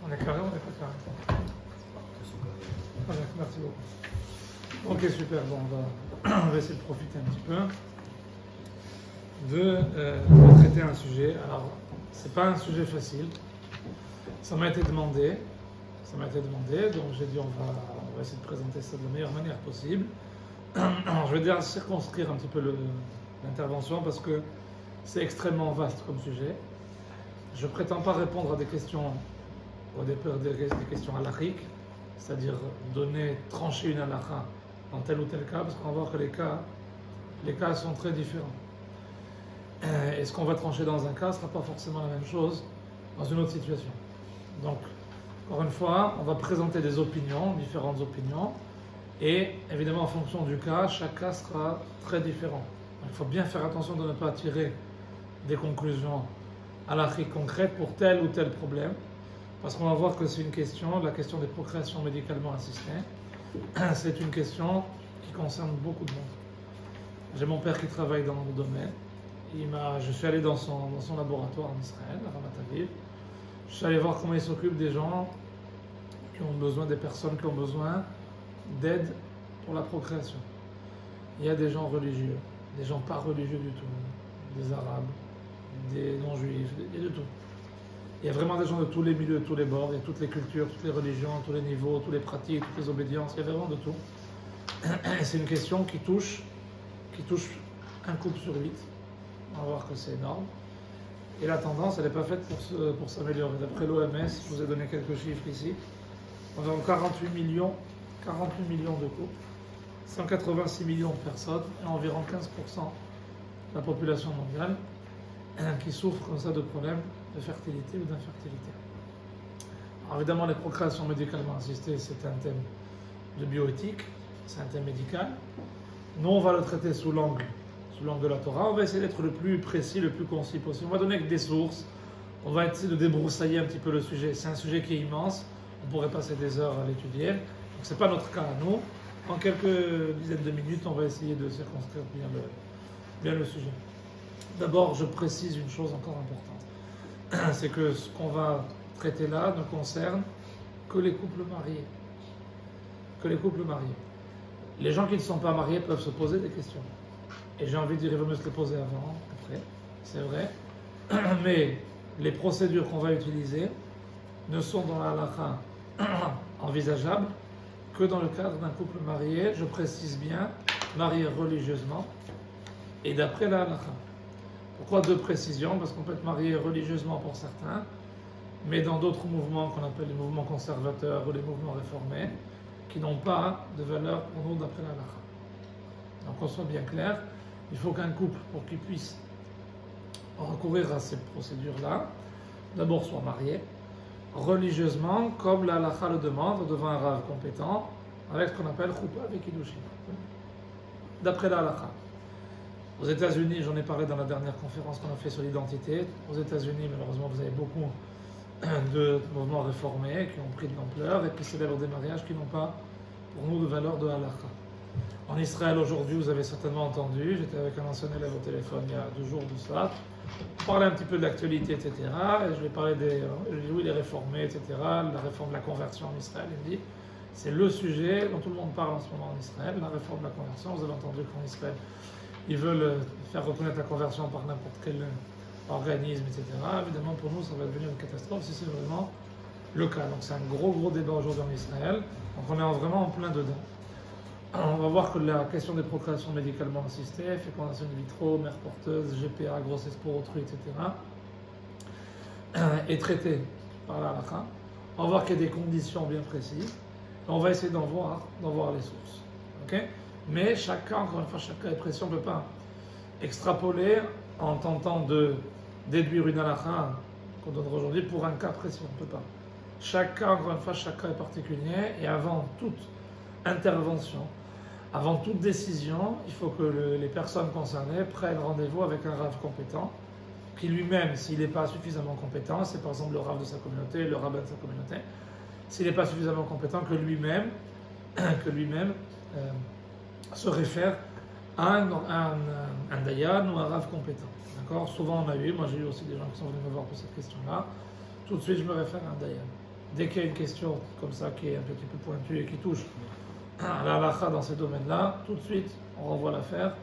On est carré, on est pas carré. Voilà, merci beaucoup. Ok, super. Bon, on va essayer de profiter un petit peu de traiter un sujet. Alors, c'est pas un sujet facile. Ça m'a été demandé. Donc j'ai dit on va essayer de présenter ça de la meilleure manière possible. Alors, je vais déjà circonscrire un petit peu l'intervention parce que c'est extrêmement vaste comme sujet. Je ne prétends pas répondre à des questions, des questions halachiques, c'est-à-dire trancher une halakha dans tel ou tel cas, parce qu'on va voir que les cas sont très différents. Et ce qu'on va trancher dans un cas ne sera pas forcément la même chose dans une autre situation. Donc, encore une fois, on va présenter des opinions, différentes opinions, et évidemment en fonction du cas, chaque cas sera très différent. Donc, il faut bien faire attention de ne pas tirer des conclusions halachiques concrètes pour tel ou tel problème, parce qu'on va voir que c'est la question des procréations médicalement assistées, c'est une question qui concerne beaucoup de monde. J'ai mon père qui travaille dans le domaine. Je suis allé dans son laboratoire en Israël, à Ramat Aviv. Je suis allé voir comment il s'occupe des gens des personnes qui ont besoin d'aide pour la procréation. Il y a des gens religieux, des gens pas religieux du tout, des arabes, des non-juifs, il y a de tout. Il y a vraiment des gens de tous les milieux, de tous les bords, il y a toutes les cultures, toutes les religions, tous les niveaux, tous les pratiques, toutes les obédiences, il y a vraiment de tout. C'est une question qui touche un couple sur 8. On va voir que c'est énorme. Et la tendance, elle n'est pas faite pour s'améliorer. D'après l'OMS, je vous ai donné quelques chiffres ici. Environ 48 millions de couples, 186 millions de personnes, et environ 15% de la population mondiale qui souffrent comme ça de problèmes de fertilité ou d'infertilité. Alors évidemment, les procréations médicalement assistées, c'est un thème de bioéthique, c'est un thème médical. Nous, on va le traiter sous l'angle de la Torah. On va essayer d'être le plus précis, le plus concis possible. On va donner que des sources. On va essayer de débroussailler un petit peu le sujet. C'est un sujet qui est immense. On pourrait passer des heures à l'étudier. Donc, ce n'est pas notre cas à nous. En quelques dizaines de minutes, on va essayer de circonscrire bien le sujet. D'abord, je précise une chose encore importante. C'est que ce qu'on va traiter là ne concerne que les couples mariés. Que les couples mariés. Les gens qui ne sont pas mariés peuvent se poser des questions. Et j'ai envie de dire, il vaut mieux se les poser avant, après, c'est vrai. Mais les procédures qu'on va utiliser ne sont dans la halakha envisageables que dans le cadre d'un couple marié, je précise bien, marié religieusement et d'après la halakha. Pourquoi deux précisions? Parce qu'on peut être marié religieusement pour certains, mais dans d'autres mouvements qu'on appelle les mouvements conservateurs ou les mouvements réformés, qui n'ont pas de valeur pour nous d'après la halakha. Donc qu'on soit bien clair, il faut qu'un couple, pour qu'il puisse recourir à ces procédures-là, d'abord soit marié, religieusement, comme la halakha le demande, devant un rav compétent, avec ce qu'on appelle choupa avec kiddushin. D'après la halakha. Aux États-Unis, j'en ai parlé dans la dernière conférence qu'on a fait sur l'identité. Aux États-Unis, malheureusement, vous avez beaucoup de mouvements réformés qui ont pris de l'ampleur et qui célèbrent des mariages qui n'ont pas, pour nous, de valeur de halakha. En Israël, aujourd'hui, vous avez certainement entendu, j'étais avec un ancien élève au téléphone il y a 2 jours de ça, on parlait un petit peu de l'actualité, etc. Et je lui ai parlé oui, les réformés, etc., la réforme de la conversion en Israël. Il me dit, c'est le sujet dont tout le monde parle en ce moment en Israël, la réforme de la conversion. Vous avez entendu qu'en Israël, ils veulent faire reconnaître la conversion par n'importe quel organisme, etc. Évidemment, pour nous, ça va devenir une catastrophe si c'est vraiment le cas. Donc c'est un gros débat aujourd'hui en Israël. Donc on est vraiment en plein dedans. On va voir que la question des procréations médicalement assistées, fécondation in vitro, mère porteuse, GPA, grossesse pour autrui, etc., est traitée par la halakha. On va voir qu'il y a des conditions bien précises. Et on va essayer d'en voir les sources. Okay? Mais chaque cas, encore une fois, chaque cas est précis. On ne peut pas extrapoler en tentant de déduire une halakha qu'on donne aujourd'hui pour un cas précis. On ne peut pas. Chaque cas, encore une fois, chaque cas est particulier. Et avant toute intervention, avant toute décision, il faut que les personnes concernées prennent rendez-vous avec un rav compétent, qui lui-même, s'il n'est pas suffisamment compétent, c'est par exemple le rav de sa communauté, le rabbin de sa communauté, s'il n'est pas suffisamment compétent, que lui-même se réfère à un dayan ou un rav compétent. D'accord? Souvent moi j'ai eu aussi des gens qui sont venus me voir pour cette question-là. Tout de suite, je me réfère à un dayan. dès qu'il y a une question comme ça qui est un petit peu pointue et qui touche à la halakha dans ces domaines-là, tout de suite, on renvoie l'affaire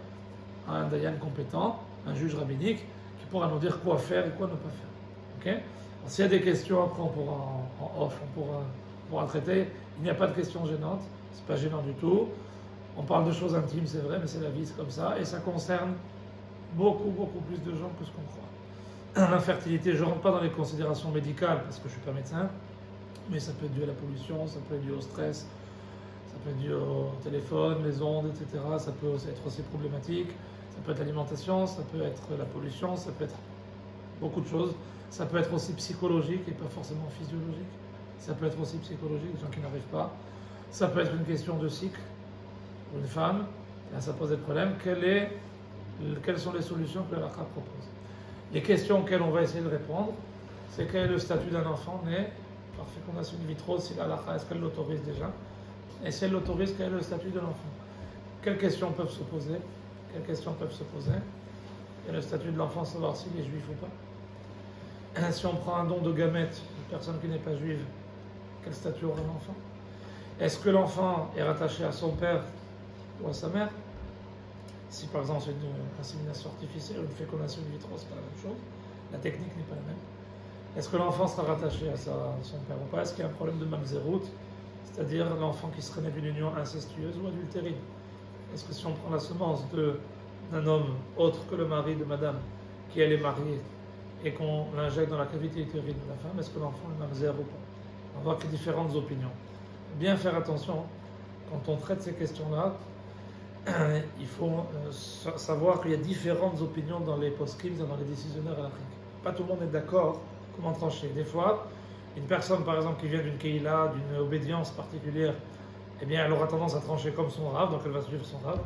à un dayan compétent, un juge rabbinique, qui pourra nous dire quoi faire et quoi ne pas faire. Okay? S'il y a des questions, après on pourra en off, on pourra traiter. Il n'y a pas de questions gênantes, c'est pas gênant du tout. On parle de choses intimes, c'est vrai, mais c'est la vie, c'est comme ça. Et ça concerne beaucoup plus de gens que ce qu'on croit. L'infertilité, je ne rentre pas dans les considérations médicales, parce que je ne suis pas médecin, mais ça peut être dû à la pollution, ça peut être dû au stress, ça peut être dû au téléphone, les ondes, etc. Ça peut être aussi problématique. Ça peut être l'alimentation, ça peut être la pollution, ça peut être beaucoup de choses. Ça peut être aussi psychologique et pas forcément physiologique. Ça peut être aussi psychologique, des gens qui n'arrivent pas. Ça peut être une question de cycle pour une femme. Là, ça pose des problèmes. Quelles sont les solutions que la propose? Les questions auxquelles on va essayer de répondre, c'est quel est le statut d'un enfant né par fécondation in vitro, si la halakha, est-ce qu'elle l'autorise déjà? Et si elle l'autorise, quel est le statut de l'enfant? Quelles questions peuvent se poser? Quelles questions peuvent se poser? Et le statut de l'enfant, savoir s'il est juif ou pas. Si on prend un don de gamètes, une personne qui n'est pas juive, quel statut aura l'enfant? Est-ce que l'enfant est rattaché à son père ou à sa mère? Si par exemple c'est une insémination artificielle ou une fécondation in vitro, c'est pas la même chose. La technique n'est pas la même. Est-ce que l'enfant sera rattaché à son père ou pas? Est-ce qu'il y a un problème de mamzerout, c'est-à-dire l'enfant qui serait né d'une union incestueuse ou adultérine? Est-ce que si on prend la semence d'un homme autre que le mari de madame, qui elle est mariée, et qu'on l'injecte dans la cavité utérine de la femme, est-ce que l'enfant est mamzer ou pas? On voit qu'il y a différentes opinions. Bien faire attention, quand on traite ces questions-là, il faut savoir qu'il y a différentes opinions dans les poskim, dans les décisionnaires halachiques. Pas tout le monde est d'accord comment trancher. Des fois, une personne par exemple qui vient d'une keïla, d'une obédience particulière, eh bien elle aura tendance à trancher comme son rav, donc elle va suivre son rav.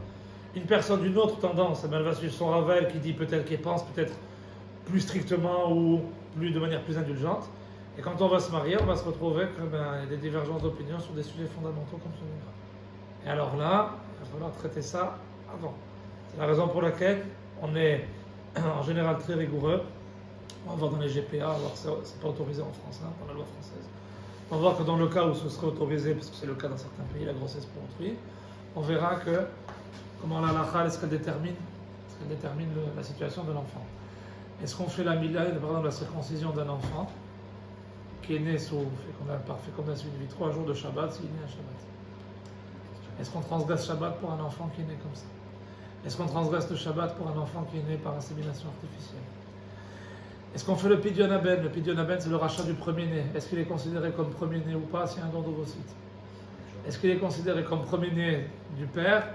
Une personne d'une autre tendance, eh bien, elle va suivre son rav, elle qui dit peut-être qu'elle pense peut-être plus strictement ou de manière plus indulgente. Et quand on va se marier, on va se retrouver qu'il y a des divergences d'opinion sur des sujets fondamentaux comme celui-là. Et alors là, il va falloir traiter ça avant. C'est la raison pour laquelle on est en général très rigoureux. On va voir dans les GPA, alors c'est pas autorisé en France, dans la loi française. On va voir que dans le cas où ce serait autorisé, parce que c'est le cas dans certains pays, la grossesse pour autrui, on verra que comment la halakha, est-ce qu'elle détermine la situation de l'enfant. Est-ce qu'on fait la mila, par exemple la circoncision d'un enfant qui est né par fécondation in vitro un jour de Shabbat, s'il est né un Shabbat? Est-ce qu'on transgresse Shabbat pour un enfant qui est né comme ça? Est-ce qu'on transgresse le Shabbat pour un enfant qui est né par insémination artificielle? Est-ce qu'on fait le pidyon haben? Le pidyon haben, c'est le rachat du premier-né. Est-ce qu'il est considéré comme premier-né ou pas s'il y a un don d'ovocytes? Est-ce qu'il est considéré comme premier-né du père?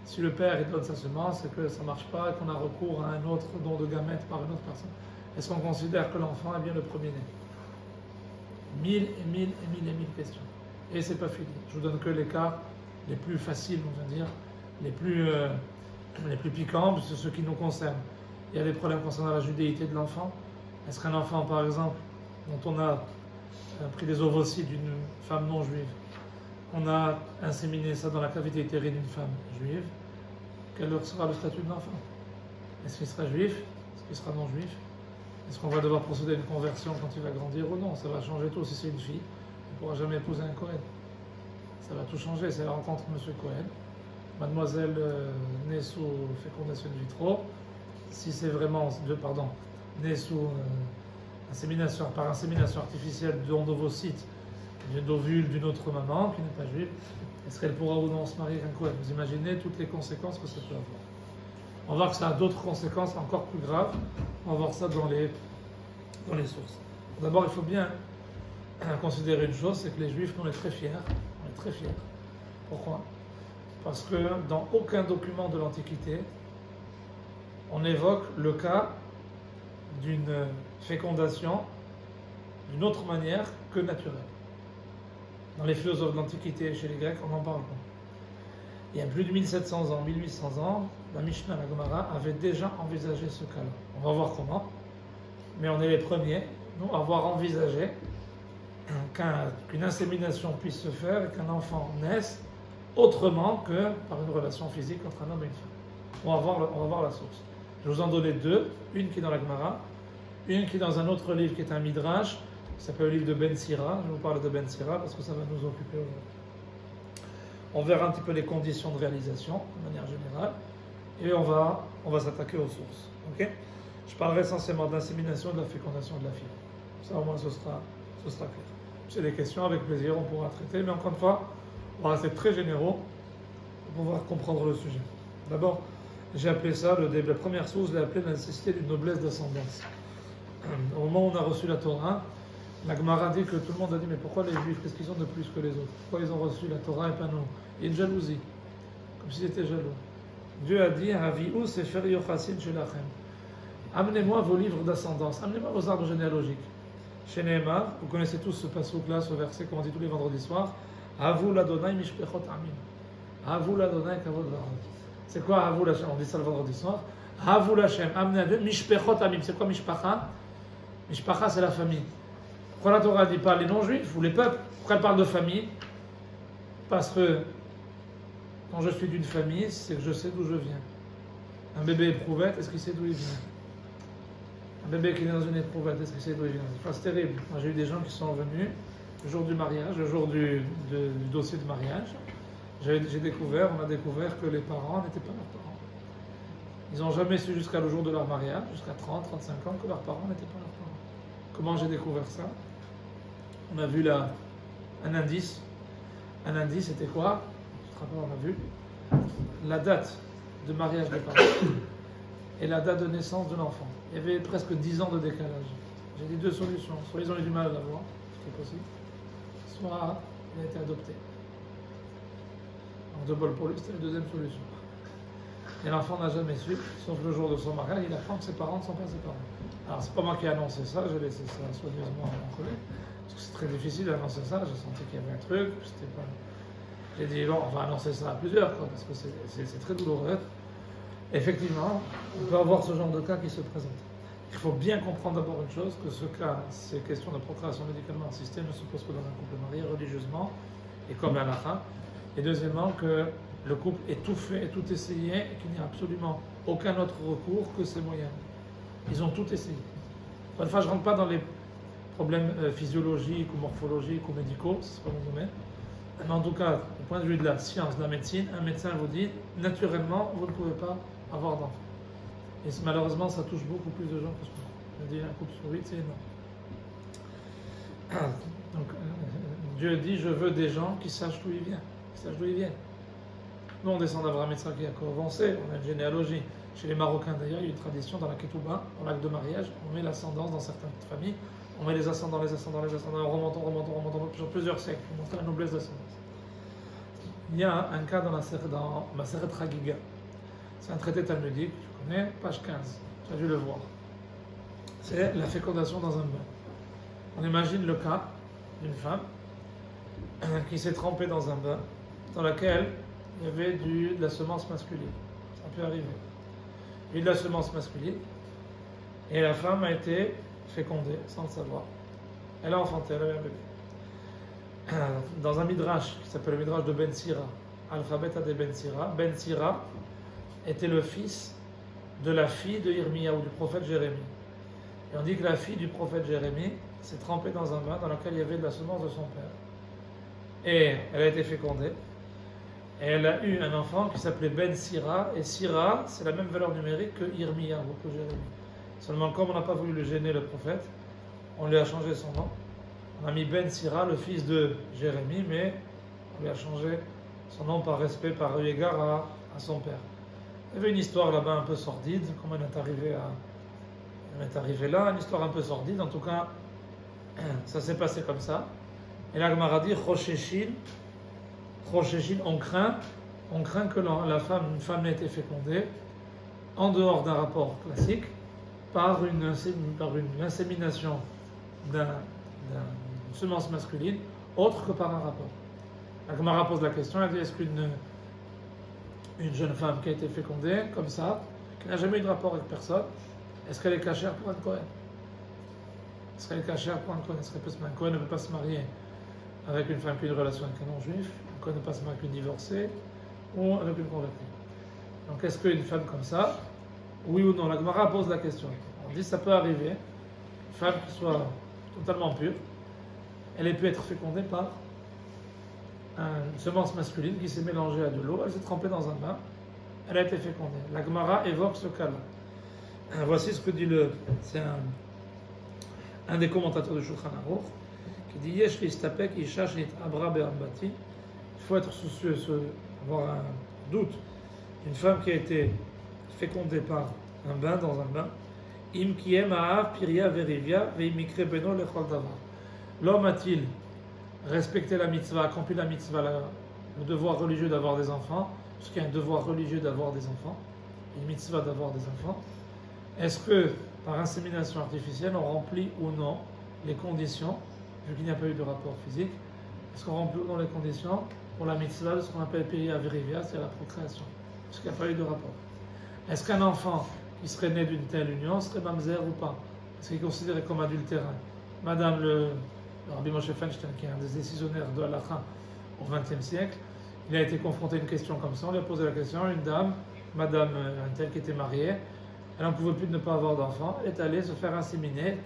Si le père il donne sa semence et que ça ne marche pas et qu'on a recours à un autre don de gamètes par une autre personne, est-ce qu'on considère que l'enfant est bien le premier-né? Mille questions. Et c'est pas fini. Je vous donne que les cas les plus faciles, on va dire, les plus piquants, c'est ceux qui nous concernent. Il y a des problèmes concernant la judéité de l'enfant. Est-ce qu'un enfant, par exemple, dont on a pris des ovocytes d'une femme non juive, on a inséminé ça dans la cavité utérine d'une femme juive, quel sera le statut de l'enfant? Est-ce qu'il sera juif? Est-ce qu'il sera non juif? Est-ce qu'on va devoir procéder à une conversion quand il va grandir ou non? Ça va changer tout. Si c'est une fille, on ne pourra jamais épouser un Cohen. Ça va tout changer. C'est la rencontre de M. Cohen. Mademoiselle née sous fécondation in vitro. Si c'est vraiment, née sous par insémination artificielle d'ovocytes, d'une ovule d'une autre maman qui n'est pas juive, est-ce qu'elle pourra ou non se marier avec un Cohen? Vous imaginez toutes les conséquences que ça peut avoir. On va voir que ça a d'autres conséquences encore plus graves. On va voir ça dans les sources. D'abord, il faut bien considérer une chose, c'est que les Juifs, on est très fiers. On est très fiers. Pourquoi? Parce que dans aucun document de l'Antiquité, on évoque le cas d'une fécondation d'une autre manière que naturelle. Dans les philosophes de l'Antiquité, chez les Grecs, on n'en parle pas. Il y a plus de 1700 ans, 1800 ans, la Mishnah, la Gemara, avait déjà envisagé ce cas-là. On va voir comment, mais on est les premiers, nous, à avoir envisagé qu'une insémination puisse se faire et qu'un enfant naisse autrement que par une relation physique entre un homme et une femme. On va voir la source. Je vais vous en donner deux, une qui est dans la Gemara, une qui est dans un autre livre qui est un Midrash, qui s'appelle le livre de Ben Sira. Je vais vous parler de Ben Sira parce que ça va nous occuper aujourd'hui. On verra un petit peu les conditions de réalisation, de manière générale, et on va s'attaquer aux sources. Okay, je parlerai essentiellement de l'insémination et de la fécondation de la fille. Ça, au moins, ce sera clair. Si des questions, avec plaisir, on pourra traiter, mais encore une fois, on va rester très généraux pour pouvoir comprendre le sujet. D'abord, j'ai appelé ça, la première source, je l'ai appelé la nécessité d'une noblesse d'ascendance. Au moment où on a reçu la Torah, la Gemara dit que tout le monde a dit, mais pourquoi les Juifs, qu'est-ce qu'ils ont de plus que les autres? Pourquoi ils ont reçu la Torah et pas nous? Il y a une jalousie, comme s'ils étaient jaloux. Dieu a dit, Havi'u sefer yochasin shelachem. Amenez-moi vos livres d'ascendance, amenez-moi vos arbres généalogiques. Chez Nehemar, vous connaissez tous ce passouk-là, ce verset qu'on dit tous les vendredis soirs, Havu l'Adonai mishpechot amin. Havu l'Adonai kavod v'arad. C'est quoi Havu l'Hashem? On dit ça le vendredi soir. Havu l'Hashem, amenez à Dieu, mishpechot amin. C'est quoi mishpacha? Mishpacha, c'est la famille. Pourquoi la Torah dit pas les non-juifs ou les peuples? Pourquoi elle parle de famille? Parce que quand je suis d'une famille, c'est que je sais d'où je viens. Un bébé éprouvette, est-ce qu'il sait d'où il vient? Un bébé qui est dans une éprouvette, est-ce qu'il sait d'où il vient? Enfin, c'est terrible. Moi, j'ai eu des gens qui sont venus le jour du mariage, le jour du dossier de mariage. On a découvert que les parents n'étaient pas leurs parents. Ils n'ont jamais su jusqu'à le jour de leur mariage, jusqu'à 30, 35 ans, que leurs parents n'étaient pas leurs parents. Comment j'ai découvert ça? On a vu un indice. Un indice, c'était quoi? On a vu la date de mariage des parents et la date de naissance de l'enfant. Il y avait presque 10 ans de décalage. J'ai dit deux solutions. Soit ils ont eu du mal à l'avoir, ce qui est possible, soit il a été adopté. Donc de bol pour lui, c'était la deuxième solution. Et l'enfant n'a jamais su, sauf le jour de son mariage, il apprend que ses parents ne sont pas ses parents. Alors c'est pas moi qui ai annoncé ça, j'ai laissé ça soigneusement à mon collègue, parce que c'est très difficile d'annoncer ça, j'ai senti qu'il y avait un truc, c'était pas... J'ai dit non, on va annoncer ça à plusieurs, parce que c'est très douloureux. Effectivement, on peut avoir ce genre de cas qui se présente. Il faut bien comprendre d'abord une chose, que ce cas, ces questions de procréation médicalement assistée ne se posent que dans un couple marié religieusement, et comme la halakha. Et deuxièmement, que le couple est tout fait et tout essayé, et qu'il n'y a absolument aucun autre recours que ces moyens. Ils ont tout essayé. Une fois, je ne rentre pas dans les problèmes physiologiques ou morphologiques ou médicaux, c'est pas mon domaine. Mais en tout cas, du point de vue de la science, de la médecine, un médecin vous dit, naturellement, vous ne pouvez pas avoir d'enfant. Et malheureusement, ça touche beaucoup plus de gens que ce qu'on dit. Un couple sur 8, c'est énorme. Donc, Dieu dit, je veux des gens qui sachent d'où ils viennent. Qui sachent d'où ils viennent. Nous, on descend d'Abraham, Yitzhak et Yaakov, on sait, on a une généalogie. Chez les Marocains, d'ailleurs, il y a une tradition dans la Ketouba, dans l'acte de mariage, on met l'ascendance dans certaines familles, on met les ascendants, on remonte sur plusieurs siècles, pour montrer la noblesse d'ascendance. Il y a un cas dans Maseret Chagiga. C'est un traité talmudique, tu connais, page 15, tu as dû le voir. C'est la fécondation dans un bain. On imagine le cas d'une femme qui s'est trempée dans un bain dans lequel il y avait de la semence masculine. Ça peut arriver. Il y a eu de la semence masculine et la femme a été fécondée sans le savoir. Elle a enfanté, elle avait un bébé. Dans un midrash qui s'appelle le midrash de Ben Sira, alphabet de Ben Sira était le fils de la fille de Irmia ou du prophète Jérémie. Et on dit que la fille du prophète Jérémie s'est trempée dans un bain dans lequel il y avait de la semence de son père. Et elle a été fécondée. Et elle a eu un enfant qui s'appelait Ben Sira. Et Sira, c'est la même valeur numérique que Irmia ou que Jérémie. Seulement, comme on n'a pas voulu le gêner, le prophète, on lui a changé son nom. On a mis Ben Sira, le fils de Jérémie, mais on lui a changé son nom par respect, par eu égard à son père. Il y avait une histoire là-bas un peu sordide, comment elle est arrivée là, une histoire un peu sordide, en tout cas, ça s'est passé comme ça. Et la Gemara dit, Chosheshin, on craint que une femme ait été fécondée en dehors d'un rapport classique par une insémination d'une semence masculine autre que par un rapport. La Gemara pose la question, elle dit, est-ce qu'une jeune femme qui a été fécondée comme ça, qui n'a jamais eu de rapport avec personne, est-ce qu'elle est cachère pour un Kohen? Est-ce qu'elle est cachère pour un Kohen? Est-ce qu'un Kohen ne peut pas se marier avec une femme qui a une relation avec un non-juif? Un Kohen ne peut pas se marier avec une divorcée ou avec une convertie? Donc est-ce qu'une femme comme ça, oui ou non? La Gemara pose la question. On dit ça peut arriver, une femme qui soit totalement pure, elle a pu être fécondée par une semence masculine qui s'est mélangée à de l'eau, elle s'est trempée dans un bain, elle a été fécondée. La Gemara évoque ce cas-là. Voici ce que dit c'est un des commentateurs de Shulchan Aruch qui dit Yesh listapek isha shenit abra be'ambati. Il faut être soucieux, avoir un doute. Une femme qui a été fécondée par un bain, dans un bain, im kiem ha'av piria verivia ve'imikre beno lechol davar. L'homme a-t-il respecté la mitzvah, accompli la mitzvah, le devoir religieux d'avoir des enfants, parce qu'il y a un devoir religieux d'avoir des enfants, une mitzvah d'avoir des enfants. Est-ce que par insémination artificielle on remplit ou non les conditions, vu qu'il n'y a pas eu de rapport physique, est-ce qu'on remplit ou non les conditions pour la mitzvah de ce qu'on appelle piria verivia, c'est la procréation, parce qu'il n'y a pas eu de rapport. Est-ce qu'un enfant qui serait né d'une telle union serait mamzer ou pas? Est-ce qu'il est considéré comme adultérin? Madame le Rabbi Moshe Feinstein, qui est un des décisionnaires de Halacha au XXe siècle, il a été confronté à une question comme ça. On lui a posé la question, une dame, Madame un tel qui était mariée, elle n'en pouvait plus de ne pas avoir d'enfant, elle est allée se faire inséminer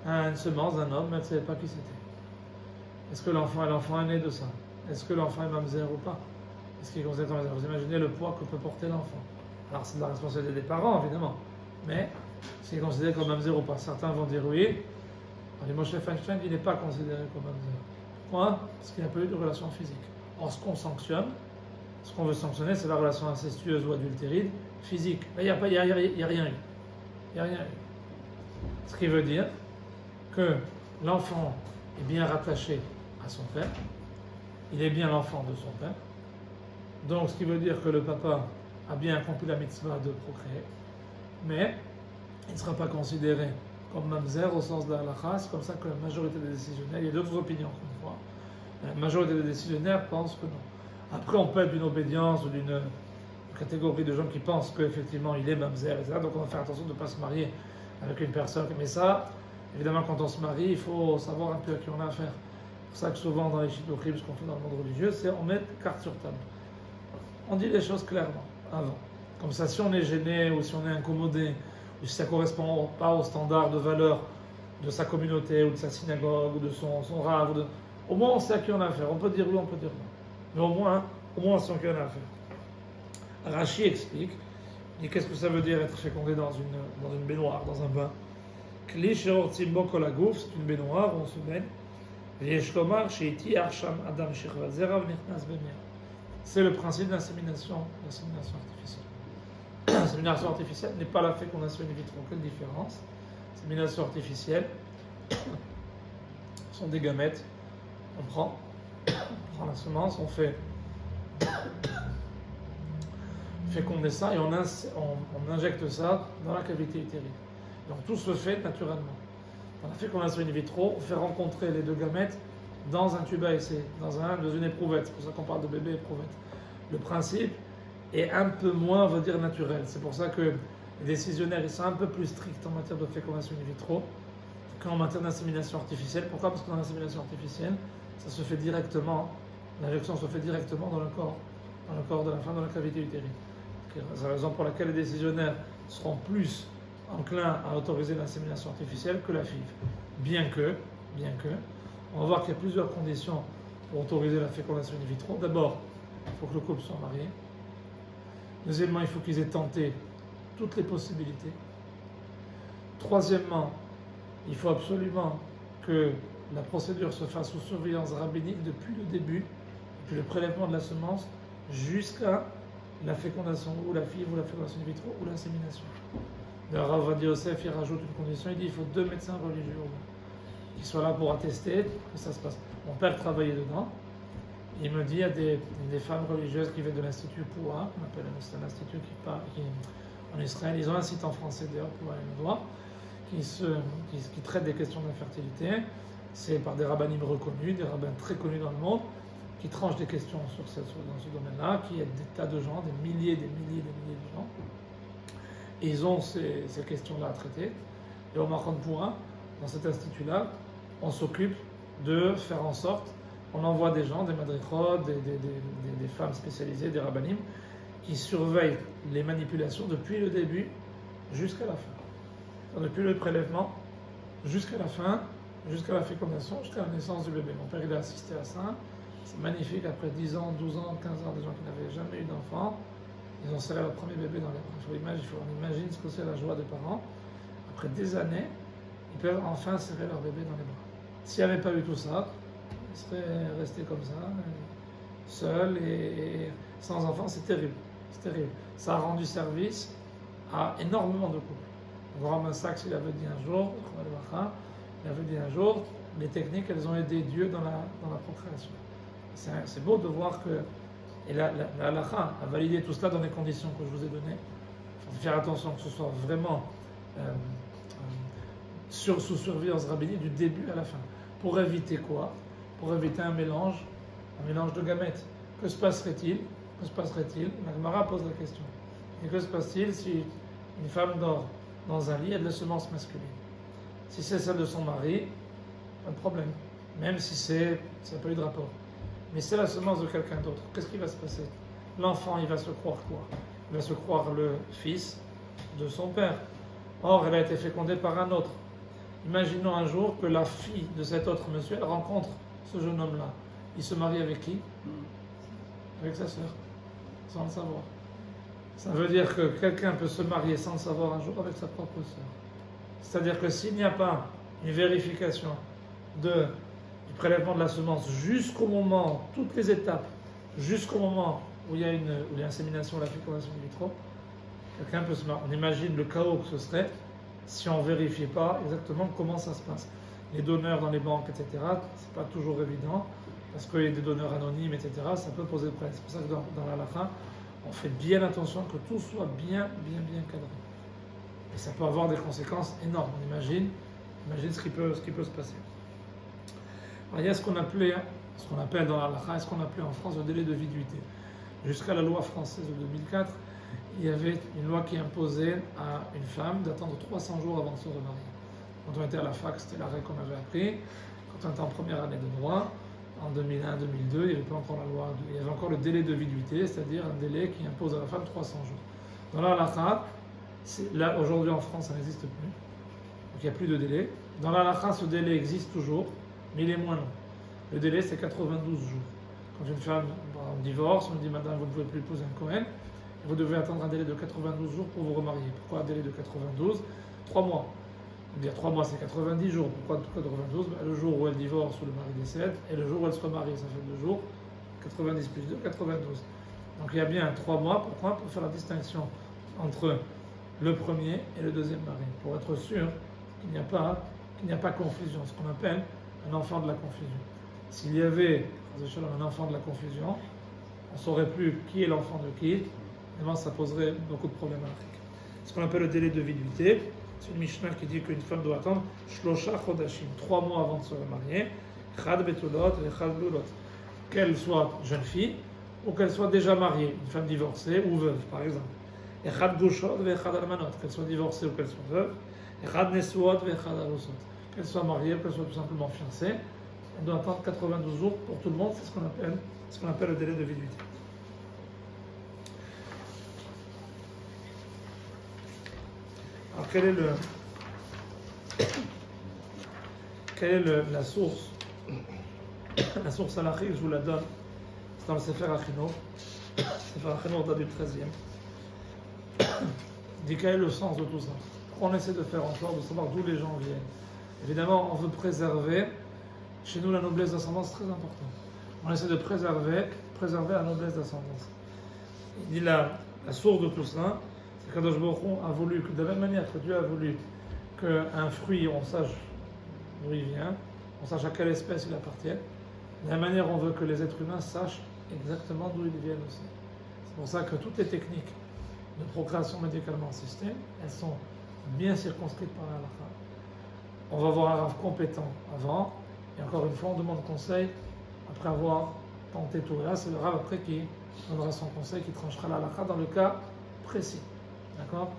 une semence d'un homme, mais elle ne savait pas qui c'était. Est-ce que l'enfant est né de ça? Est-ce que l'enfant est mamzer ou pas? Est-ce qu'il est considéré comme mamzer? Vous imaginez le poids que peut porter l'enfant. Alors c'est de la responsabilité des parents, évidemment, mais c'est considéré comme mamzer ou pas. Certains vont dire oui. Alors, Moshe Feinstein, il n'est pas considéré comme mamzer. Pourquoi? Parce qu'il n'y a pas eu de relation physique. Or, ce qu'on sanctionne, ce qu'on veut sanctionner, c'est la relation incestueuse ou adultéride physique. Mais il n'y a rien eu. Il n'y a rien eu. Ce qui veut dire que l'enfant est bien rattaché à son père, il est bien l'enfant de son père. Donc, ce qui veut dire que le papa a bien accompli la mitzvah de procréer, mais il ne sera pas considéré comme mamzer au sens de la halakha. C'est comme ça que la majorité des décisionnaires, il y a d'autres opinions qu'on voit, la majorité des décisionnaires pensent que non. Après, on peut être d'une obédience ou d'une catégorie de gens qui pensent qu'effectivement il est mamzer, etc. Donc on va faire attention de ne pas se marier avec une personne. Mais ça, évidemment, quand on se marie, il faut savoir un peu à qui on a affaire. C'est pour ça que souvent dans les shidduchim, ce qu'on fait dans le monde religieux, c'est on met carte sur table. On dit les choses clairement, avant. Comme ça, si on est gêné ou si on est incommodé, ou si ça ne correspond pas aux standards de valeur de sa communauté ou de sa synagogue ou de son rav, au moins on sait à qui on a affaire. On peut dire oui, on peut dire non. Mais au moins on sait à qui on a affaire. Rashi explique, il dit qu'est-ce que ça veut dire être fécondé dans une baignoire, dans un bain. Kli sheor tzimbo kol haguf, c'est une baignoire où on se baigne. Yesh lomar sheiti arsham adam shechvat zerav nichnas b'mir. C'est le principe de l'insémination artificielle. L'insémination artificielle n'est pas la fécondation in vitro. Quelle différence? L'insémination artificielle sont des gamètes. On prend la semence, on fait féconder ça et on injecte ça dans la cavité utérine. Donc tout se fait naturellement. Dans la fécondation in vitro, on fait rencontrer les deux gamètes dans un tube à essai, dans une éprouvette. C'est pour ça qu'on parle de bébé éprouvette. Le principe est un peu moins, on va dire, naturel. C'est pour ça que les décisionnaires ils sont un peu plus stricts en matière de fécondation in vitro qu'en matière d'insémination artificielle. Pourquoi? Parce que dans l'insémination artificielle, ça se fait directement, l'injection se fait directement dans le corps de la femme, dans la cavité utérine. C'est la raison pour laquelle les décisionnaires seront plus enclins à autoriser l'insémination artificielle que la FIV. Bien que, on va voir qu'il y a plusieurs conditions pour autoriser la fécondation in vitro. D'abord, il faut que le couple soit marié. Deuxièmement, il faut qu'ils aient tenté toutes les possibilités. Troisièmement, il faut absolument que la procédure se fasse sous surveillance rabbinique depuis le début, depuis le prélèvement de la semence, jusqu'à la fécondation ou la FIV ou la fécondation in vitro ou l'insémination. Le Rav Ovadia Yosef, il rajoute une condition, il dit il faut 2 médecins religieux qui soient là pour attester que ça se passe. Mon père travaillait dedans. Il me dit il y a des femmes religieuses qui viennent de l'Institut Poua, c'est un institut qui en Israël, ils ont un site en français d'ailleurs, Poua et le droit, qui traite des questions d'infertilité. C'est par des rabbinim reconnus, des rabbins très connus dans le monde, qui tranchent des questions dans ce domaine-là, qui aident des tas de gens, des milliers de gens. Et ils ont ces questions-là à traiter. Et au Makon Poua, dans cet institut-là, on s'occupe de faire en sorte, on envoie des gens, des madrichot, des femmes spécialisées, des rabbinim, qui surveillent les manipulations depuis le début jusqu'à la fin. Depuis le prélèvement jusqu'à la fin, jusqu'à la fécondation, jusqu'à la naissance du bébé. Mon père, il a assisté à ça. C'est magnifique, après 10 ans, 12 ans, 15 ans, des gens qui n'avaient jamais eu d'enfant, ils ont serré leur premier bébé dans les bras. On imagine ce que c'est la joie des parents. Après des années, ils peuvent enfin serrer leur bébé dans les bras. S'il n'y avait pas eu tout ça, ils seraient restés comme ça, seuls et sans enfants. C'est terrible. C'est terrible. Ça a rendu service à énormément de couples. Grand Sachs, il avait dit un jour, les techniques, elles ont aidé Dieu dans la procréation. C'est beau de voir que, et la halakha a validé tout cela dans les conditions que je vous ai données. Il faut faire attention que ce soit vraiment sous surveillance rabbinique du début à la fin. Pour éviter quoi? Pour éviter un mélange de gamètes. Que se passerait-il? La Gemara pose la question. Et que se passe-t-il si une femme dort dans un lit et de la semence masculine? Si c'est celle de son mari, pas de problème. Même si ça n'a pas eu de rapport. Mais c'est la semence de quelqu'un d'autre. Qu'est-ce qui va se passer? L'enfant, il va se croire quoi? Il va se croire le fils de son père. Or, elle a été fécondée par un autre. Imaginons un jour que la fille de cet autre monsieur, elle rencontre ce jeune homme-là. Il se marie avec qui? Avec sa sœur, sans le savoir. Ça veut dire que quelqu'un peut se marier sans le savoir un jour avec sa propre sœur. C'est-à-dire que s'il n'y a pas une vérification du prélèvement de la semence jusqu'au moment, toutes les étapes, jusqu'au moment où il y a l'insémination, la fécondation in vitro, quelqu'un peut se marier. On imagine le chaos que ce serait si on ne vérifiait pas exactement comment ça se passe. Les donneurs dans les banques, etc., c'est pas toujours évident, parce qu'il y a des donneurs anonymes, etc., ça peut poser problème. C'est pour ça que dans la halakha, on fait bien attention que tout soit bien cadré. Et ça peut avoir des conséquences énormes. On imagine ce qui peut se passer. Alors, il y a ce qu'on appelle dans la halakha, ce qu'on appelait en France le délai de viduité. Jusqu'à la loi française de 2004, il y avait une loi qui imposait à une femme d'attendre 300 jours avant de se remarier. Quand on était à la fac, c'était l'arrêt qu'on avait appris. Quand on était en première année de droit, en 2001-2002, il n'y avait pas encore la loi. Il y avait encore le délai de viduité, c'est-à-dire un délai qui impose à la femme 300 jours. Dans la halakha, là aujourd'hui en France, ça n'existe plus. Donc il n'y a plus de délai. Dans la halakha, ce délai existe toujours, mais il est moins long. Le délai, c'est 92 jours. Quand une femme en divorce, on lui dit madame, vous ne pouvez plus épouser un Cohen, vous devez attendre un délai de 92 jours pour vous remarier. Pourquoi un délai de 92? 3 mois. Dire 3 mois, c'est 90 jours. Pourquoi 92? Le jour où elle divorce ou le mari décède, et le jour où elle se remarie, ça fait 2 jours. 90 plus 2, 92. Donc il y a bien 3 mois. Pourquoi? Pour faire la distinction entre le premier et le deuxième mari. Pour être sûr qu'il n'y a pas confusion. Ce qu'on appelle un enfant de la confusion. S'il y avait un enfant de la confusion, on ne saurait plus qui est l'enfant de qui. Évidemment, ça poserait beaucoup de problématiques. Ce qu'on appelle le délai de viduité, c'est une Mishnah qui dit qu'une femme doit attendre 3 mois avant de se remarier, qu'elle soit jeune fille ou qu'elle soit déjà mariée, une femme divorcée ou veuve par exemple. Qu'elle soit divorcée ou qu'elle soit veuve, qu'elle soit mariée ou qu'elle soit tout simplement fiancée. Elle doit attendre 92 jours pour tout le monde, c'est ce qu'on appelle le délai de viduité. Alors, quelle est la source? La source halachique, je vous la donne. C'est dans le Sefer Achinoch. Le Sefer Achinoch date du 13e. Dit quel est le sens de tout ça? On essaie de faire en sorte de savoir d'où les gens viennent. Évidemment, on veut préserver. Chez nous, la noblesse d'ascendance est très importante. On essaie de préserver la noblesse d'ascendance. Il dit la source de tout ça, c'est qu'Akadosh Baruch Hu a voulu que de la même manière que Dieu a voulu qu'un fruit, on sache d'où il vient, on sache à quelle espèce il appartient. De la même manière, on veut que les êtres humains sachent exactement d'où ils viennent aussi. C'est pour ça que toutes les techniques de procréation médicalement assistée, elles sont bien circonscrites par la halakha. On va voir un rave compétent avant, et encore une fois, on demande conseil après avoir tenté tout. Et là, c'est le rave après qui donnera son conseil, qui tranchera la halakha dans le cas précis. D'accord?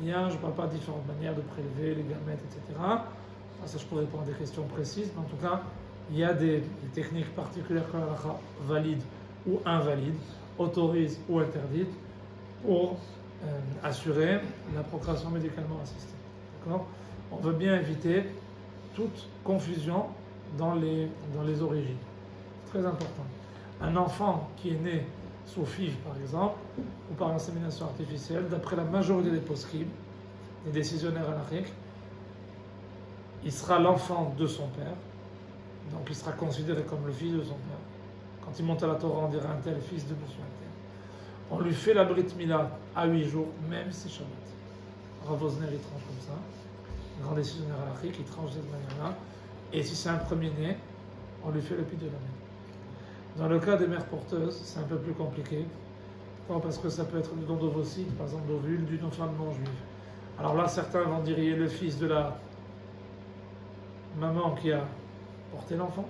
Je ne parle pas de différentes manières de prélever les gamètes, etc. Ça, je pourrais répondre à des questions précises, mais en tout cas, il y a des techniques particulières que la halakha valide ou invalide, autorise ou interdite pour assurer la procréation médicalement assistée. D'accord? On veut bien éviter toute confusion dans les origines. C'est très important. Un enfant qui est né sous FIV, par exemple, ou par insémination artificielle, d'après la majorité des poskim, des décisionnaires halachiques, il sera l'enfant de son père, donc il sera considéré comme le fils de son père. Quand il monte à la Torah, on dirait un tel fils de monsieur un tel. On lui fait la Brit Mila à 8 jours, même si c'est Shabbat. Rav Osner, il tranche comme ça. Le grand décisionnaire halachique, il tranche de cette manière-là. Et si c'est un premier-né, on lui fait le pit de la mère. Dans le cas des mères porteuses, c'est un peu plus compliqué. Pourquoi ? Parce que ça peut être du don d'ovocyte, par exemple d'ovule, d'une femme non juive. Alors là, certains vont dire il est le fils de la maman qui a porté l'enfant.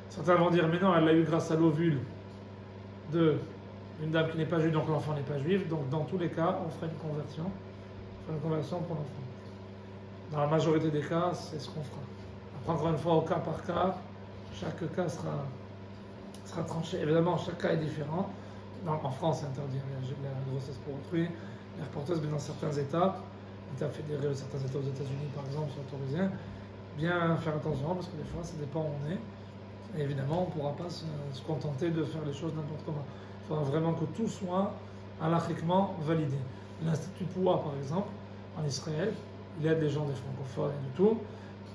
Certains vont dire mais non, elle l'a eu grâce à l'ovule d'une dame qui n'est pas juive, donc l'enfant n'est pas juif. Donc dans tous les cas, on fera une conversion. On fera une conversion pour l'enfant. Dans la majorité des cas, c'est ce qu'on fera. Après, encore une fois, au cas par cas, chaque cas sera tranché. Évidemment, chaque cas est différent. En France, c'est interdit la grossesse pour autrui, mère porteuse, mais dans certains États, États fédérés, certains États aux États-Unis par exemple, sont autorisés. Bien faire attention parce que des fois, ça dépend où on est. Et évidemment, on ne pourra pas se contenter de faire les choses n'importe comment. Il faudra vraiment que tout soit halachiquement validé. L'Institut Poua, par exemple, en Israël, il aide les gens des francophones et de tout,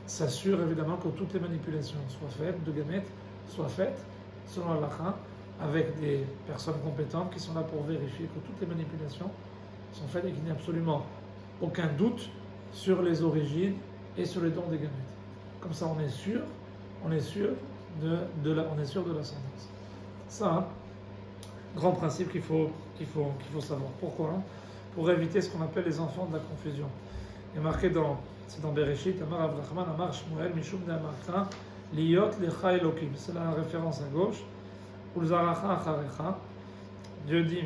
s'assure évidemment que toutes les manipulations soient faites, de gamètes, soient faites selon l'halakha, avec des personnes compétentes qui sont là pour vérifier que toutes les manipulations sont faites et qu'il n'y a absolument aucun doute sur les origines et sur les dons des gamètes. Comme ça, on est sûr de l'ascendance. Ça, grand principe qu'il faut savoir. Pourquoi ? Pour éviter ce qu'on appelle les enfants de la confusion. Il est marqué c'est dans Bereshit, Amar Avraham, Amar Shmuel, Mishum de Amarka, Liyot Lecha Elokim. C'est la référence à gauche. Ulzaracha Acharecha. Dieu dit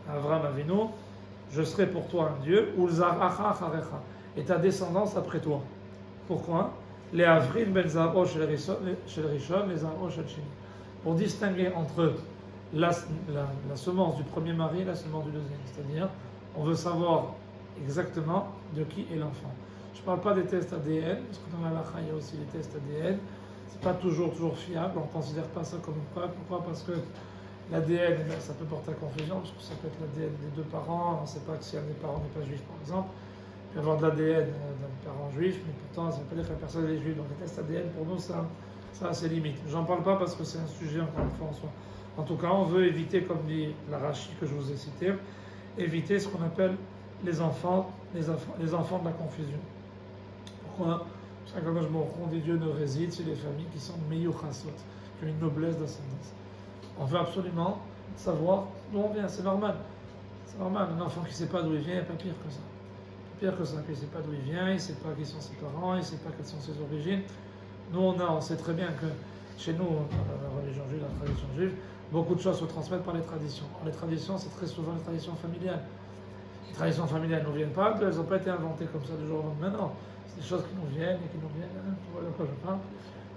à Avraham Avinu, je serai pour toi un Dieu, Ulzaracha Acharecha. Et ta descendance après toi. Pourquoi ? Les Avril Ben Zaro chez le Rishon, les Zaro chez le Shini. Pour distinguer entre la semence du premier mari et la semence du deuxième. C'est-à-dire, on veut savoir exactement de qui est l'enfant. Je ne parle pas des tests ADN, parce que dans la halakha, il y a aussi les tests ADN. Ce n'est pas toujours fiable, on ne considère pas ça comme une preuve. Pourquoi ? Parce que l'ADN, ça peut porter à confusion, parce que ça peut être l'ADN des deux parents, on ne sait pas si un des parents n'est pas juif, par exemple. Il peut y avoir de l'ADN d'un parent juif, mais pourtant, ça ne veut pas dire que la personne est juive. Donc les tests ADN, pour nous, ça a ses limites. J'en parle pas parce que c'est un sujet, encore une fois, en soi. En tout cas, on veut éviter, comme dit l'Arashi que je vous ai cité, éviter ce qu'on appelle les enfants de la confusion. Pourquoi ? Parce que quand on dit Dieu ne réside, c'est les familles qui sont meyuchasot, qui ont une noblesse d'ascendance. On veut absolument savoir d'où on vient, c'est normal. C'est normal, un enfant qui ne sait pas d'où il vient, il n'y a pas pire que ça. Pire que ça, qu'il ne sait pas d'où il vient, il ne sait pas qui sont ses parents, il ne sait pas quelles sont ses origines. Nous, on sait très bien que chez nous, dans la religion juive, la tradition juive, beaucoup de choses se transmettent par les traditions. Alors, les traditions, c'est très souvent les traditions familiales. Les traditions familiales ne nous viennent pas, elles n'ont pas été inventées comme ça du jour au lendemain, non. C'est des choses qui nous viennent et qui nous viennent, tu vois de quoi je parle.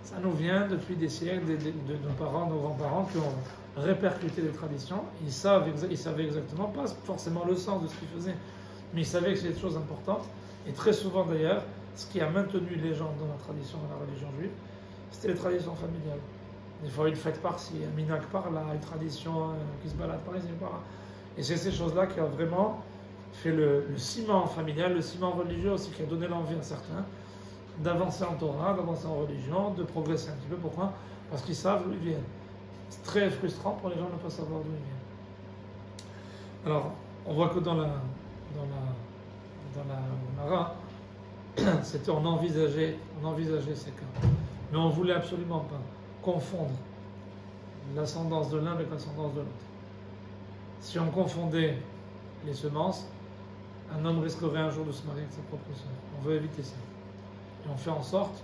Ça nous vient depuis des siècles de nos parents, nos grands-parents qui ont répercuté les traditions. Ils savaient exactement, pas forcément le sens de ce qu'ils faisaient, mais ils savaient que c'était des choses importantes. Et très souvent d'ailleurs, ce qui a maintenu les gens dans la tradition, dans la religion juive, c'était les traditions familiales. Des fois une fête par-ci, un minag par-là, une tradition qui se balade par ici, par-là. Et c'est ces choses-là qui ont vraiment fait le ciment familial, le ciment religieux aussi, qui a donné l'envie à certains d'avancer en Torah, d'avancer en religion, de progresser un petit peu. Pourquoi ? Parce qu'ils savent d'où ils viennent. C'est très frustrant pour les gens de ne pas savoir d'où ils viennent. Alors, on voit que dans la Mara, c'était on envisageait ces cas. Mais on ne voulait absolument pas confondre l'ascendance de l'un avec l'ascendance de l'autre. Si on confondait les semences, un homme risquerait un jour de se marier avec sa propre sœur. On veut éviter ça. Et on fait en sorte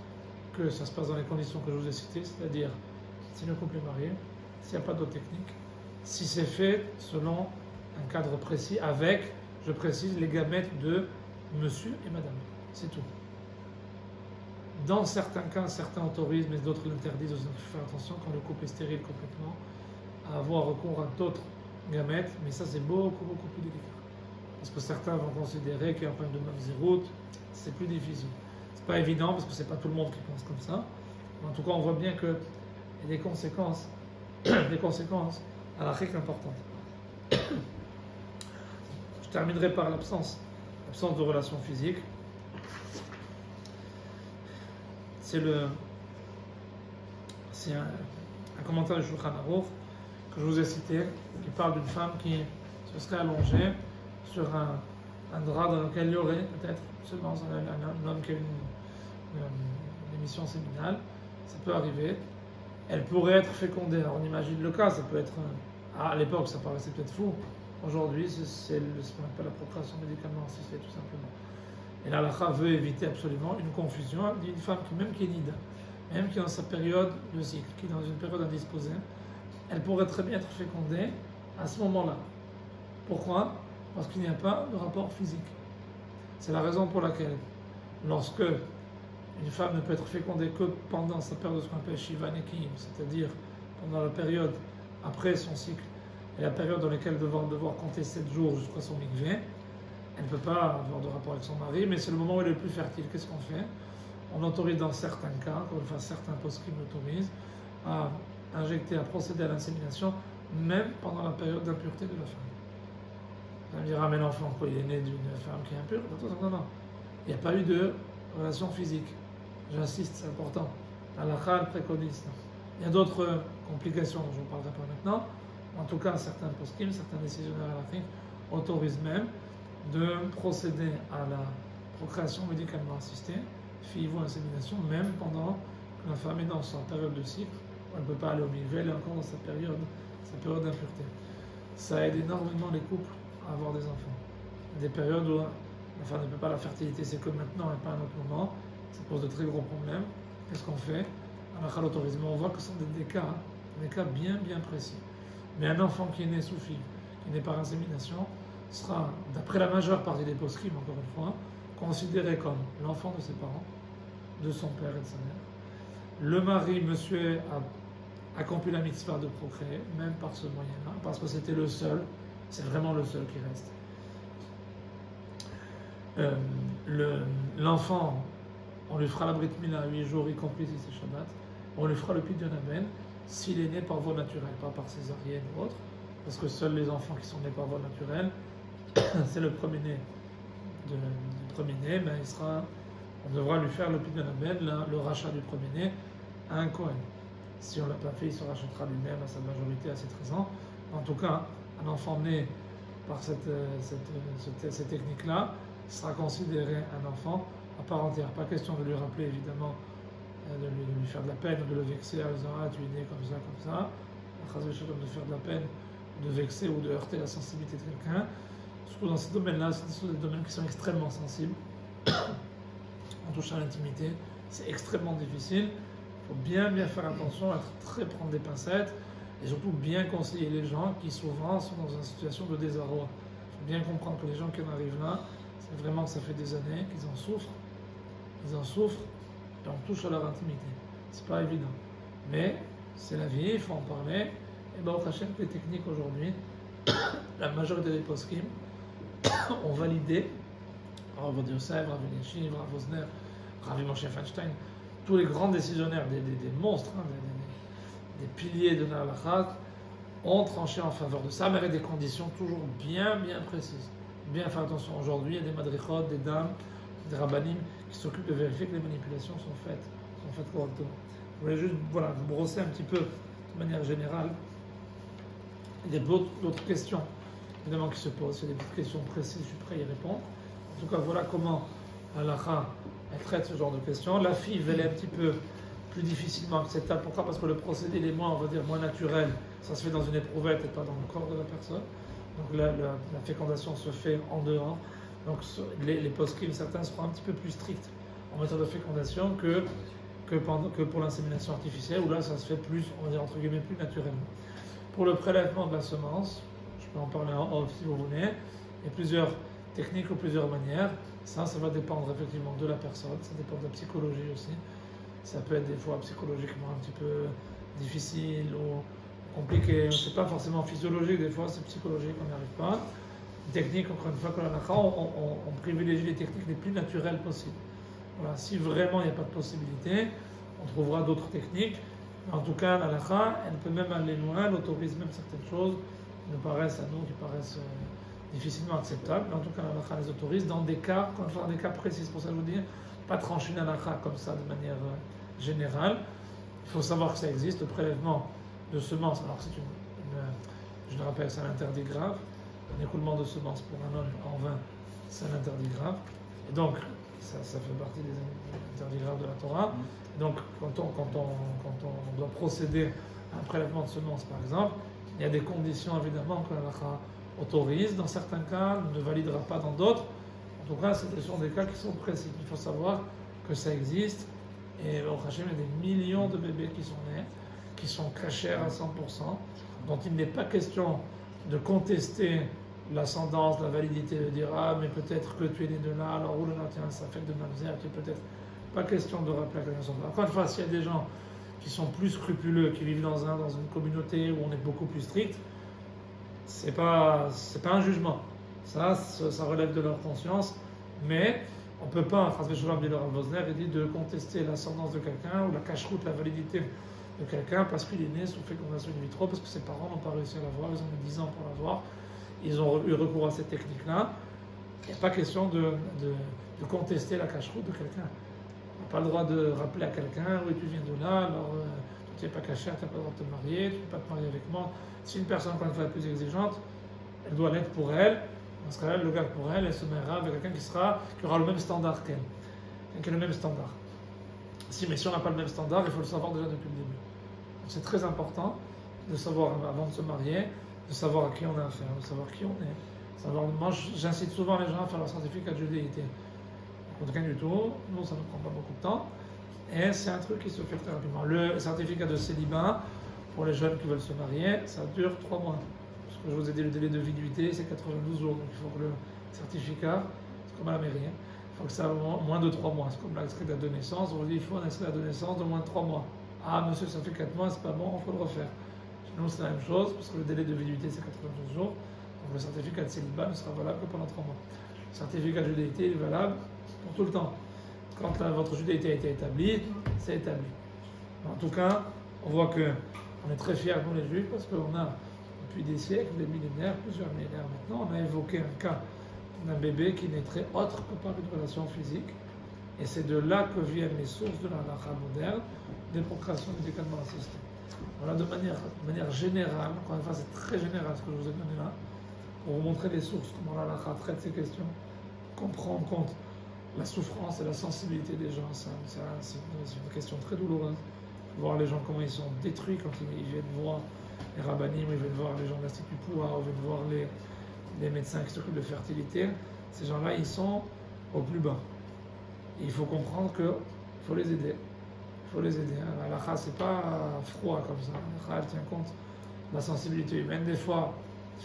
que ça se passe dans les conditions que je vous ai citées, c'est-à-dire si le couple est marié, s'il n'y a pas d'autre technique, si c'est fait selon un cadre précis avec, je précise, les gamètes de monsieur et madame. C'est tout. Dans certains cas, certains autorisent, mais d'autres l'interdisent. Donc il faut faire attention quand le couple est stérile complètement, à avoir recours à d'autres gamètes, mais ça c'est beaucoup plus délicat. Parce que certains vont considérer qu'il y a un problème de mamzerout, c'est plus difficile. Parce C'est pas évident parce que c'est pas tout le monde qui pense comme ça. En tout cas, on voit bien qu'il y a des conséquences, à la règle importante. Je terminerai par l'absence de relations physiques. C'est un commentaire du Shulchan Aruch que je vous ai cité, qui parle d'une femme qui se serait allongée sur un drap dans lequel il y aurait peut-être seulement un homme qui a une émission séminale. Ça peut arriver. Elle pourrait être fécondée. Alors on imagine le cas, ça peut être... à l'époque, ça paraissait peut-être fou. Aujourd'hui, c'est ce qu'on appelle la procréation médicalement assistée, tout simplement. Et là, l'Alakha veut éviter absolument une confusion d'une femme même qui est nida, même qui est dans sa période de cycle, qui est dans une période indisposée. Elle pourrait très bien être fécondée à ce moment-là. Pourquoi? Parce qu'il n'y a pas de rapport physique. C'est la raison pour laquelle, lorsque une femme ne peut être fécondée que pendant sa période de ce qu'on appelle Shiva Nekim, c'est-à-dire pendant la période après son cycle, et la période dans laquelle elle va devoir compter 7 jours jusqu'à son mikvé, elle ne peut pas avoir de rapport avec son mari, mais c'est le moment où elle est le plus fertile. Qu'est-ce qu'on fait? On autorise dans certains cas, comme certains poskim l'autorisent, à injecter, à procéder à l'insémination, même pendant la période d'impureté de la femme. Ça me dira, mais l'enfant, quoi, il est né d'une femme qui est impure? Non, non. Il n'y a pas eu de relation physique. J'insiste, c'est important. L'Alakha le préconise. Il y a d'autres complications dont je ne vous parlerai pas maintenant. En tout cas, certains poskim, certains décisionnaires halakhiques autorisent même de procéder à la procréation médicalement assistée, fille ou insémination, même pendant que la femme est dans sa période de cycle, où elle ne peut pas aller au mikvé, elle est encore dans sa période d'impureté. Ça aide énormément les couples à avoir des enfants. Des périodes où la femme ne peut pas, la fertilité c'est que maintenant et pas à un autre moment, ça pose de très gros problèmes. Qu'est-ce qu'on fait? Alors, l'autorisation, on voit que ce sont des cas bien précis. Mais un enfant qui est né sous fille, qui est né par insémination, sera, d'après la majeure partie des poskim, encore une fois, considéré comme l'enfant de ses parents, de son père et de sa mère. Le mari, monsieur, a accompli la mitzvah de procréer, même par ce moyen-là, parce que c'était le seul, c'est vraiment le seul qui reste. L'enfant, on lui fera la brit mila à 8 jours, y compris si c'est Shabbat, on lui fera le pidyon aben, s'il est né par voie naturelle, pas par césarienne ou autre, parce que seuls les enfants qui sont nés par voie naturelle, c'est le premier-né. Ben on devra lui faire le pidyon aben, le rachat du premier-né, à un Kohen. Si on ne l'a pas fait, il se rachètera lui-même à sa majorité à ses 13 ans. En tout cas, un enfant né par cette technique-là sera considéré un enfant à part entière. Pas question de lui rappeler évidemment, de lui faire de la peine, ou de le vexer en disant ah tu es né comme ça, de faire de la peine, de vexer ou de heurter la sensibilité de quelqu'un. Surtout dans ces domaines-là, ce sont des domaines qui sont extrêmement sensibles. On touche à l'intimité, c'est extrêmement difficile. Il faut bien faire attention, prendre des pincettes et surtout bien conseiller les gens qui souvent sont dans une situation de désarroi. Il faut bien comprendre que les gens qui en arrivent là, c'est vraiment que ça fait des années qu'ils en souffrent. Ils en souffrent et on touche à leur intimité. C'est pas évident. Mais c'est la vie, il faut en parler. Et bien, au Hachem, les techniques aujourd'hui, la majorité des poskim ont validé, Rav Ovadia Yosef, Rav Eliashiv, Rav Osner, Rav Moshe Feinstein, tous les grands décisionnaires, des monstres, des piliers de l'Alakha, ont tranché en faveur de ça, mais avec des conditions toujours bien précises. Bien faire attention. Aujourd'hui, il y a des madrichot, des dames, des rabbanim qui s'occupent de vérifier que les manipulations sont faites correctement. Je voulais juste vous brosser un petit peu de manière générale. Il y a d'autres questions évidemment qui se posent. Il y a des petites questions précises, je suis prêt à y répondre. En tout cas, voilà comment l'Alakha traite ce genre de questions. La fille, elle est un petit peu plus difficilement acceptable. Pourquoi? Parce que le procédé il est moins naturel. Ça se fait dans une éprouvette et pas dans le corps de la personne. Donc la fécondation se fait en dehors. Donc les poskim, certains seront un petit peu plus stricts en matière de fécondation que pour l'insémination artificielle, où là ça se fait plus, on va dire entre guillemets, plus naturellement. Pour le prélèvement de la semence, je peux en parler en off si vous voulez, il y a plusieurs techniques ou plusieurs manières. Ça va dépendre effectivement de la personne, ça dépend de la psychologie aussi. Ça peut être des fois psychologiquement un petit peu difficile ou compliqué, c'est pas forcément physiologique, des fois c'est psychologique, on n'y arrive pas. Une technique, encore une fois, que l'Alakha, on privilégie les techniques les plus naturelles possibles. Voilà, si vraiment il n'y a pas de possibilité, on trouvera d'autres techniques. Mais en tout cas, l'halakha, elle peut même aller loin, elle autorise même certaines choses qui nous paraissent à nous, qui paraissent difficilement acceptables. Mais en tout cas, l'halakha les autorise dans des cas, quand on des cas précis. C'est pour ça que je vous dis, pas trancher une halakha comme ça de manière générale. Il faut savoir que ça existe, le prélèvement de semences. Alors je le rappelle, c'est un interdit grave. Un écoulement de semences pour un homme en vin, c'est un interdit grave. Et donc, ça fait partie des interdits graves de la Torah. Et donc, quand on doit procéder à un prélèvement de semences, par exemple, il y a des conditions évidemment que l'halakha autorise. Dans certains cas, ne validera pas dans d'autres. En tout cas, ce sont des cas qui sont précis. Il faut savoir que ça existe. Et au Hachem, il y a des millions de bébés qui sont nés, qui sont cachés à 100%, dont il n'est pas question de contester l'ascendance, la validité, de dire ah mais peut-être que tu es né de là, alors oh là là tiens ça fait de mamzer, tu peut-être pas question de rappeler la connaissance. Encore une fois, s'il y a des gens qui sont plus scrupuleux, qui vivent dans une communauté où on est beaucoup plus strict, c'est pas un jugement. Ça relève de leur conscience, mais on ne peut pas, il dit de contester l'ascendance de quelqu'un ou la cacheroute, la validité de quelqu'un parce qu'il est né sous fécondation in vitro, parce que ses parents n'ont pas réussi à l'avoir, ils ont mis 10 ans pour l'avoir, ils ont eu recours à cette technique-là. Il n'y a pas question de contester la cacheroute de quelqu'un. On n'a pas le droit de rappeler à quelqu'un, oui tu viens de là, alors tu n'es pas cachère, tu n'as pas le droit de te marier, tu ne peux pas te marier avec moi. Si une personne, encore une fois, est plus exigeante, elle doit l'être pour elle. Dans ce cas-là, le gars pour elle, elle se mariera avec quelqu'un qui aura le même standard qu'elle. Qui a le même standard. Mais si on n'a pas le même standard, il faut le savoir déjà depuis le début. C'est très important de savoir, avant de se marier, de savoir à qui on a affaire, de savoir qui on est. Moi, j'incite souvent les gens à faire leur certificat de judéité. Ça ne coûte rien du tout, nous, ça ne prend pas beaucoup de temps. Et c'est un truc qui se fait très rapidement. Le certificat de célibat, pour les jeunes qui veulent se marier, ça dure 3 mois. Je vous ai dit, le délai de viduité, c'est 92 jours. Donc il faut que le certificat, c'est comme à la mairie, il faut que ça ait moins de 3 mois. C'est comme l'extrait d'acte de naissance. On vous dit, il faut un extrait d'acte de naissance de moins de 3 mois. Ah, monsieur, ça fait 4 mois, c'est pas bon, il faut le refaire. Chez nous, c'est la même chose, parce que le délai de viduité, c'est 92 jours. Donc le certificat de célibat ne sera valable que pendant 3 mois. Le certificat de judéité est valable pour tout le temps. Quand votre judéité a été établie, c'est établi. En tout cas, on voit qu'on est très fiers, nous les juifs, parce qu'on a, depuis des siècles, des millénaires, plusieurs millénaires maintenant, on a évoqué un cas d'un bébé qui naîtrait autre que par une relation physique. Et c'est de là que viennent les sources de la halakha moderne, des procréations médicalement assistées. Voilà, de manière générale, encore une fois, c'est très général ce que je vous ai donné là, pour vous montrer les sources, comment la halakha traite ces questions, prend en compte la souffrance et la sensibilité des gens. C'est une question très douloureuse. Voir les gens comment ils sont détruits quand ils viennent voir les rabbinim, ils viennent voir les gens de l'Institut Pouah, ils viennent voir les médecins qui s'occupent de fertilité. Ces gens-là, ils sont au plus bas. Et il faut comprendre qu'il faut les aider. Il faut les aider. La halakha, c'est pas froid comme ça. La halakha, elle tient compte de la sensibilité humaine. Des fois,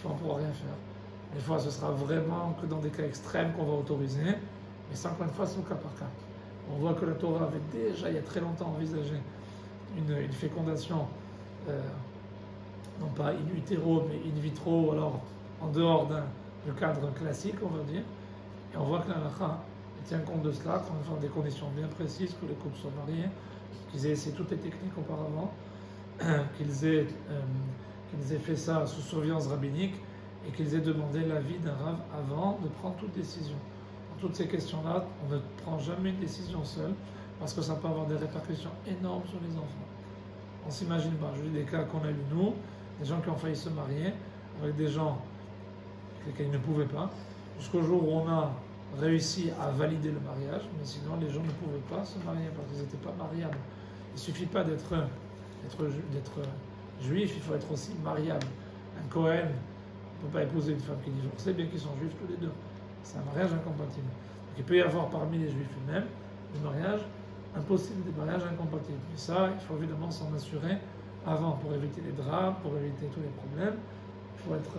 on ne pourra rien faire. Des fois, ce sera vraiment que dans des cas extrêmes qu'on va autoriser. Mais ça, encore une fois, c'est au cas par cas. On voit que la Torah avait déjà, il y a très longtemps, envisagé une fécondation, non pas in utero, mais in vitro, ou alors en dehors du cadre classique, on va dire. Et on voit que la halakha tient compte de cela, qu'on a des conditions bien précises, que les couples soient mariés, qu'ils aient essayé toutes les techniques auparavant, qu'ils aient fait ça sous surveillance rabbinique, et qu'ils aient demandé l'avis d'un rav avant de prendre toute décision. Dans toutes ces questions-là, on ne prend jamais une décision seule, parce que ça peut avoir des répercussions énormes sur les enfants. On s'imagine pas, je dis des cas qu'on a eu nous, des gens qui ont failli se marier, avec des gens qui ne pouvaient pas, jusqu'au jour où on a réussi à valider le mariage, mais sinon les gens ne pouvaient pas se marier parce qu'ils n'étaient pas mariables. Il ne suffit pas d'être juif, il faut être aussi mariable. Un Cohen ne peut pas épouser une femme qui est divorcée, bien qu'ils sont juifs tous les deux. C'est un mariage incompatible. Donc, il peut y avoir parmi les juifs eux-mêmes des mariages impossibles, des mariages incompatibles. Et ça, il faut évidemment s'en assurer avant, pour éviter les drames, pour éviter tous les problèmes. Il faut être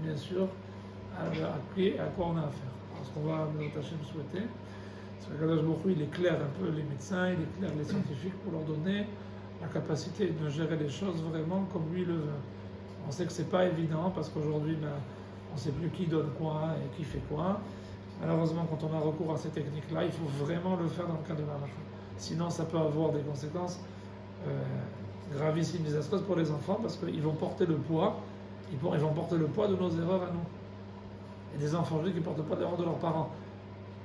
bien sûr à quoi on a affaire. Alors, ce qu'on va me souhaiter, c'est que Kadosh Baruch Hu, il éclaire un peu les médecins, il éclaire les scientifiques pour leur donner la capacité de gérer les choses vraiment comme lui le veut. On sait que c'est pas évident parce qu'aujourd'hui, on ne sait plus qui donne quoi et qui fait quoi. Malheureusement, quand on a recours à ces techniques-là, il faut vraiment le faire dans le cas de la halakha. Sinon, ça peut avoir des conséquences gravissimes, désastreuses pour les enfants, parce qu'ils vont porter le poids, ils vont porter le poids de nos erreurs à nous. Et des enfants juifs qui ne portent pas l'erreur de leurs parents.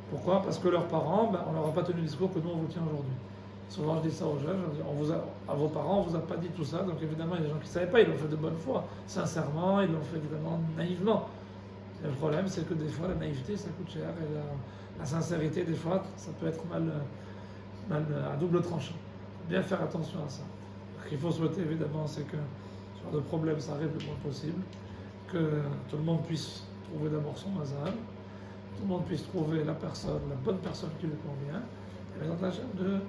Pourquoi? Parce que leurs parents, on leur a pas tenu le discours que nous on vous tient aujourd'hui. Souvent je dis ça aux jeunes, je dis, à vos parents, on ne vous a pas dit tout ça, donc évidemment il y a des gens qui ne savaient pas, ils l'ont fait de bonne foi, sincèrement, ils l'ont fait vraiment naïvement. Et le problème c'est que des fois la naïveté ça coûte cher, et la sincérité des fois ça peut être mal à double tranchant. Il faut bien faire attention à ça. Ce qu'il faut souhaiter évidemment c'est que ce genre de problème s'arrête le moins possible, que tout le monde puisse trouver d'abord son mazal, tout le monde puisse trouver la bonne personne qui lui convient, et dans la chaîne de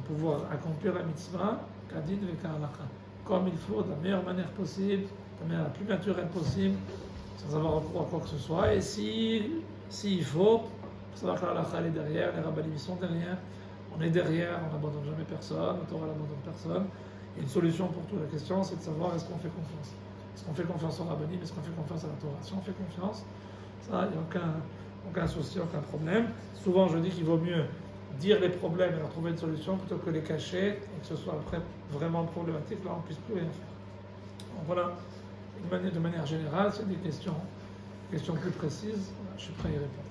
pouvoir accomplir la mitzvah, kadin veka halakha, comme il faut, de la meilleure manière possible, de la manière la plus naturelle possible, sans avoir recours à quoi que ce soit. Et s'il faut savoir que la halakha est derrière, les rabbinim sont derrière, on est derrière, on n'abandonne jamais personne, la Torah n'abandonne personne. Et une solution pour toute la question, c'est de savoir est-ce qu'on fait confiance. Est-ce qu'on fait confiance au rabbinim, est-ce qu'on fait confiance à la Torah? Si on fait confiance, ça, il n'y a aucun souci, aucun problème. Souvent, je dis qu'il vaut mieux dire les problèmes et leur trouver une solution plutôt que les cacher et que ce soit après vraiment problématique, là on ne puisse plus rien faire. Donc voilà, de manière générale, c'est des questions plus précises, je suis prêt à y répondre.